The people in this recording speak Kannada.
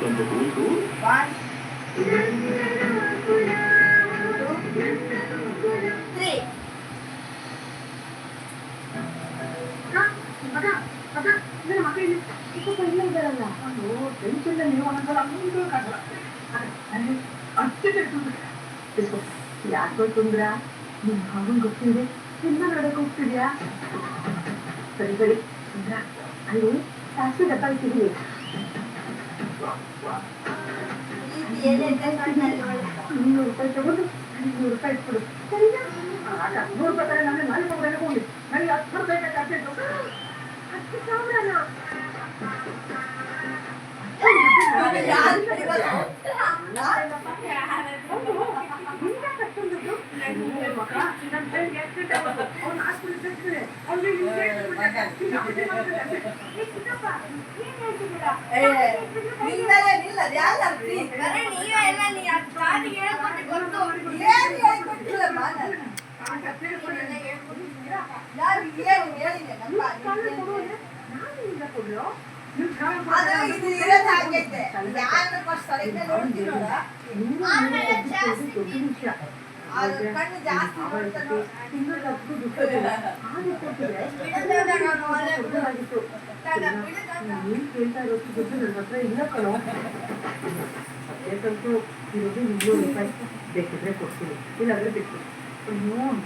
ಒಂದು ಕೂಸು. One, two, three. ಮಗ ಮಗ ನನ್ನ ಮಗ ಇಲ್ಲಿ ಚಿಕ್ಕ ಇಲ್ಲ ಇದ್ದಾರಲ್ಲ ಒಂದು ಟೆನ್ಷನ್ ನೀವು ಒಂದೊಂದ್ಸಲ ಮುಂದೆ ಕಾಣಲ್ಲ ಅಷ್ಟೇ ತಿಳ್ಕೊ ಯಾಕೋ ತುಂದ್ರ ನಿಮ್ಮ ಮಗನ್ ಗೊತ್ತಿದೆ ಸಿನಿಮಾ ನೋಡಕ್ ಹೋಗ್ತಿದ್ಯಾ ಸರಿ ಸರಿ ತುಂದ್ರ ಅಲ್ಲಿ ಸಾಸಿವೆ ಡಬ್ಬ ಇಟ್ಟಿದೀವಿ ₹200 ತಗೊಂಡು ₹100 ಇಟ್ಬಿಡು ಸರಿನಾ ₹100 ತಾರೆ ನಮಗೆ ನಾನು ಹೋಗಿ ನನಗೆ ₹10 ಬೇಕಾಗ್ತಿತ್ತು ₹10,000 ಬೇಕಿದ್ರೆ ಕೊಡ್ತೀನಿ ಇಲ್ಲಾಂದ್ರೆ ಬಿಟ್ಟು